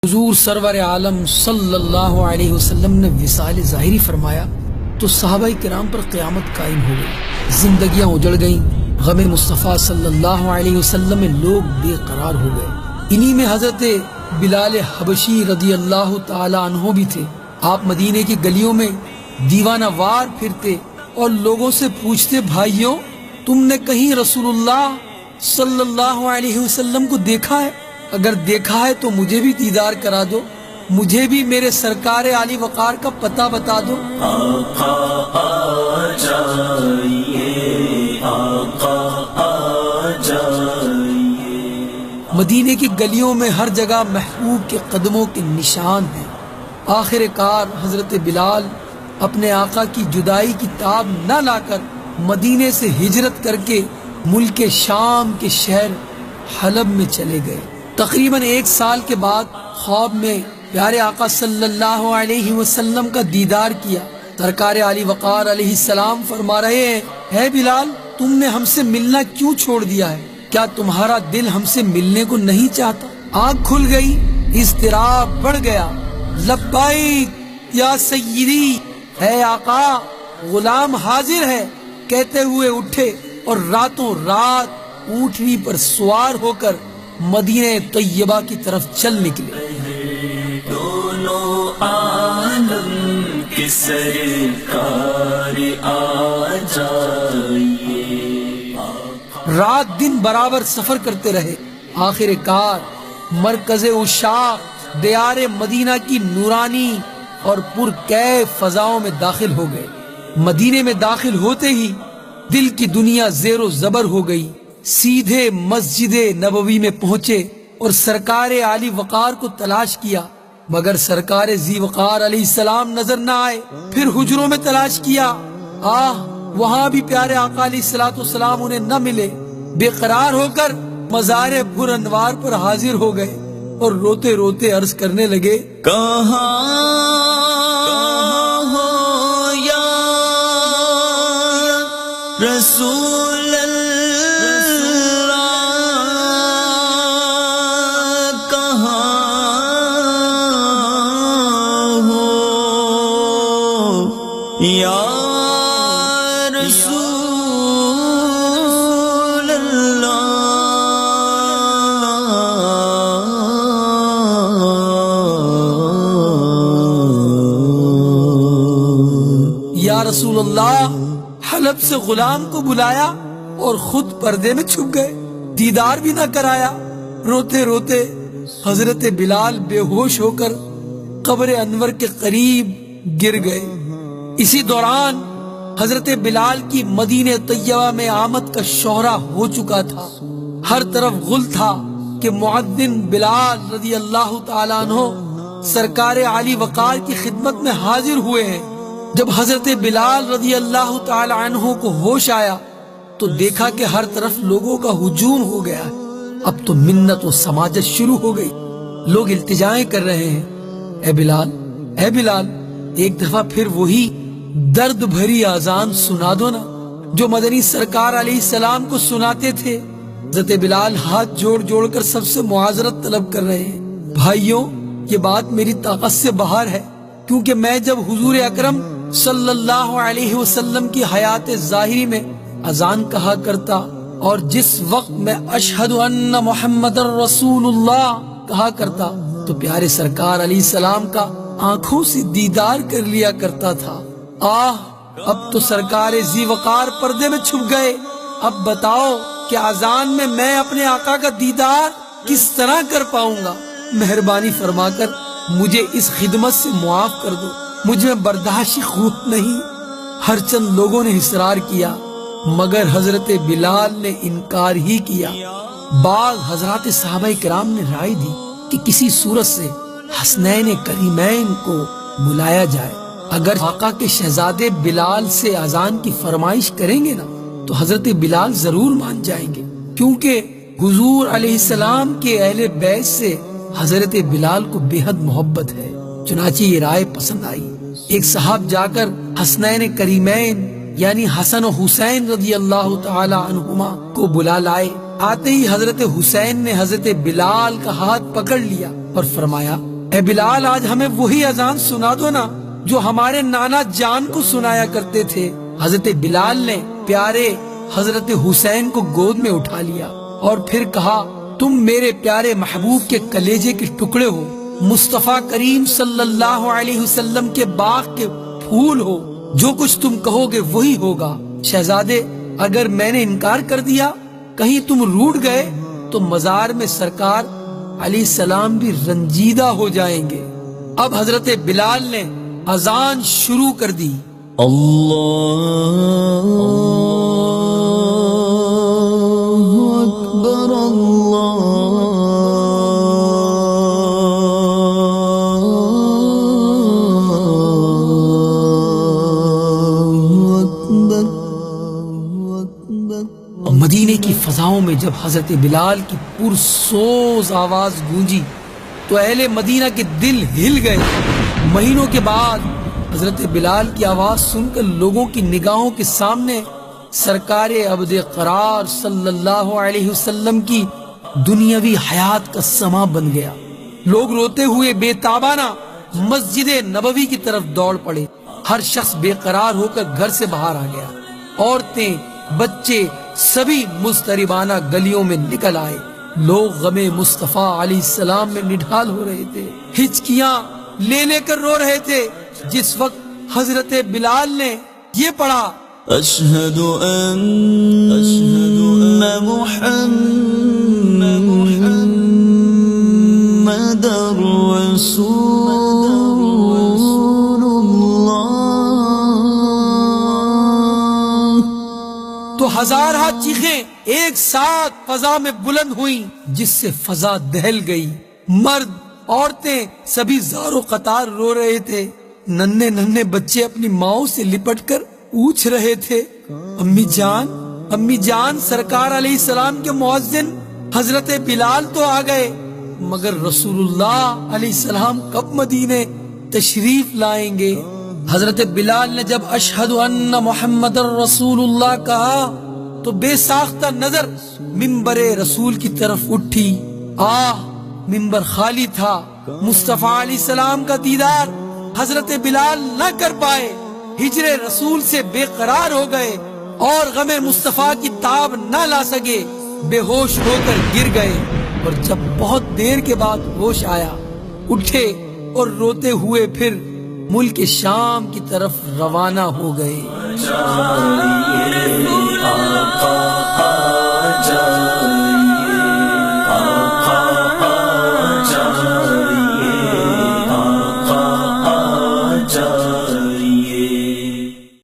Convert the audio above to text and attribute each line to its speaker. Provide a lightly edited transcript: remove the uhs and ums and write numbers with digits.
Speaker 1: حضور سرور عالم صلی اللہ علیہ وسلم نے وصال ظاہری فرمایا تو صحابہ کرام پر قیامت قائم ہو گئی، زندگیاں اجڑ گئیں، غم مصطفیٰ صلی اللہ علیہ وسلم میں لوگ بے قرار ہو گئے۔ انہی میں حضرت بلال حبشی رضی اللہ تعالی عنہ بھی تھے۔ آپ مدینے کی گلیوں میں دیوانہ وار پھرتے اور لوگوں سے پوچھتے، بھائیوں تم نے کہیں رسول اللہ صلی اللہ علیہ وسلم کو دیکھا ہے؟ اگر دیکھا ہے تو مجھے بھی دیدار کرا دو، مجھے بھی میرے سرکار علی وقار کا پتہ بتا دو۔
Speaker 2: آقا آ جائیے، آقا آ جائیے۔
Speaker 1: مدینے کی گلیوں میں ہر جگہ محبوب کے قدموں کے نشان ہیں۔ آخر کار حضرت بلال اپنے آقا کی جدائی کی تاب نہ لا کر مدینے سے ہجرت کر کے ملک شام کے شہر حلب میں چلے گئے۔ تقریباً 1 سال کے بعد خواب میں پیارے آقا صلی اللہ علیہ وسلم کا دیدار کیا۔ سرکار علی وقار علیہ السلام فرما رہے ہیں، اے بلال تم نے ہم سے ملنا کیوں چھوڑ دیا ہے؟ کیا تمہارا دل ہم سے ملنے کو نہیں چاہتا؟ آنکھ کھل گئی، اضطراب بڑھ گیا۔ لبیک یا سیدی، اے آقا غلام حاضر ہے کہتے ہوئے اٹھے اور راتوں رات اونٹنی پر سوار ہو کر مدینہ طیبہ کی طرف چل نکلے۔
Speaker 2: دونوں عالم کے سرکار آ جائیے۔
Speaker 1: رات دن برابر سفر کرتے رہے، آخر کار مرکز عشاق دیار مدینہ کی نورانی اور پرکیف فضاؤں میں داخل ہو گئے۔ مدینے میں داخل ہوتے ہی دل کی دنیا زیر و زبر ہو گئی۔ سیدھے مسجد نبوی میں پہنچے اور سرکار علی وقار کو تلاش کیا، مگر سرکار ذی وقار علیہ السلام نظر نہ آئے۔ پھر حجروں میں تلاش کیا، وہاں بھی پیارے آقا علیہ السلام انہیں نہ ملے۔ بے قرار ہو کر مزار پر انوار پر حاضر ہو گئے اور روتے روتے عرض کرنے لگے،
Speaker 2: کہاں ہو یا رسول اللہ، کہاں ہو یا رسول اللہ۔
Speaker 1: یا رسول اللہ، حلب سے غلام کو بلایا اور خود پردے میں چھپ گئے، دیدار بھی نہ کرایا۔ روتے روتے حضرت بلال بے ہوش ہو کر قبر انور کے قریب گر گئے۔ اسی دوران حضرت بلال کی مدینہ طیبہ میں آمد کا شہرہ ہو چکا تھا۔ ہر طرف غل تھا کہ مؤذن بلال رضی اللہ تعالیٰ عنہ سرکار علی وقار کی خدمت میں حاضر ہوئے ہیں۔ جب حضرت بلال رضی اللہ تعالی عنہ کو ہوش آیا تو دیکھا کہ ہر طرف لوگوں کا ہجوم ہو گیا ہے۔ اب تو منت و سماجت شروع ہو گئی، لوگ التجائیں کر رہے ہیں، اے بلال اے بلال ایک دفعہ پھر وہی درد بھری آذان سنا دو نا جو مدنی سرکار علیہ السلام کو سناتے تھے۔ حضرت بلال ہاتھ جوڑ جوڑ کر سب سے معاذرت طلب کر رہے ہیں، بھائیوں یہ بات میری طاقت سے باہر ہے، کیونکہ میں جب حضور اکرم صلی اللہ علیہ وسلم کی حیات ظاہری میں اذان کہا کرتا اور جس وقت میں اشہد ان محمد رسول اللہ کہا کرتا تو پیارے سرکار علیہ السلام کا آنکھوں سے دیدار کر لیا کرتا تھا۔ اب تو سرکار ذی وقار پردے میں چھپ گئے، اب بتاؤ کہ اذان میں اپنے آقا کا دیدار کس طرح کر پاؤں گا؟ مہربانی فرما کر مجھے اس خدمت سے معاف کر دو، مجھ میں برداشت قوت نہیں۔ ہر چند لوگوں نے اصرار کیا مگر حضرت بلال نے انکار ہی کیا۔ بعض حضرات صحابہ کرام نے رائے دی کہ کسی صورت سے حسنین کریمین کو بلایا جائے، اگر آقا کے شہزادے بلال سے اذان کی فرمائش کریں گے نا تو حضرت بلال ضرور مان جائیں گے، کیونکہ حضور علیہ السلام کے اہل بیت سے حضرت بلال کو بے حد محبت ہے۔ چنانچہ یہ رائے پسند آئی۔ ایک صاحب جا کر حسنین کریمین یعنی حسن و حسین رضی اللہ تعالی عنہما کو بلا لائے۔ آتے ہی حضرت حسین نے حضرت بلال کا ہاتھ پکڑ لیا اور فرمایا، اے بلال آج ہمیں وہی اذان سنا دو نا جو ہمارے نانا جان کو سنایا کرتے تھے۔ حضرت بلال نے پیارے حضرت حسین کو گود میں اٹھا لیا اور پھر کہا تم میرے پیارے محبوب کے کلیجے کے ٹکڑے ہو، مصطفیٰ کریم صلی اللہ علیہ وسلم کے باغ کے پھول ہو، جو کچھ تم کہو گے وہی ہوگا۔ شہزادے اگر میں نے انکار کر دیا، کہیں تم روٹھ گئے تو مزار میں سرکار علیہ السلام بھی رنجیدہ ہو جائیں گے۔ اب حضرت بلال نے اذان شروع کر دی۔
Speaker 2: اللہ اکبر اللہ اکبر۔
Speaker 1: مدینے کی فضاؤں میں جب حضرت بلال کی پرسوز آواز گونجی تو اہل مدینہ کے دل ہل گئے۔ مہینوں کے بعد حضرت بلال کی آواز سن کر لوگوں کی نگاہوں کے سامنے سرکار ابد قرار صلی اللہ علیہ وسلم کی دنیاوی حیات کا سما بن گیا۔ لوگ روتے ہوئے بے تابانہ مسجد نبوی کی طرف دوڑ پڑے۔ ہر شخص بے قرار ہو کر گھر سے باہر آ گیا۔ عورتیں، بچے سبھی مضطربانہ گلیوں میں نکل آئے۔ لوگ غم مصطفیٰ علیہ السلام میں نڈھال ہو رہے تھے، ہچکیاں لے لے کر رو رہے تھے۔ جس وقت حضرت بلال نے یہ پڑھا
Speaker 2: اشہد ان محمد رسول اللہ،
Speaker 1: تو ہزارہ چیخیں ایک ساتھ فضا میں بلند ہوئیں، جس سے فضا دہل گئی۔ مرد، عورتیں سبھی زار و قطار رو رہے تھے۔ ننھے ننھے بچے اپنی ماؤں سے لپٹ کر پوچھ رہے تھے امی جان، امی جان، سرکار علیہ السلام کے مؤذن حضرت بلال تو آ گئے، مگر رسول اللہ علیہ السلام کب مدینے تشریف لائیں گے؟ حضرت بلال نے جب اشہد ان محمد رسول اللہ کہا تو بے ساختہ نظر منبر رسول کی طرف اٹھی۔ منبر خالی تھا۔ مصطفیٰ علیہ السلام کا دیدار حضرت بلال نہ کر پائے، ہجر رسول سے بے قرار ہو گئے اور غم مصطفیٰ کی تاب نہ لا سکے، بے ہوش ہو کر گر گئے۔ اور جب بہت دیر کے بعد ہوش آیا، اٹھے اور روتے ہوئے پھر ملک شام کی طرف روانہ ہو گئے۔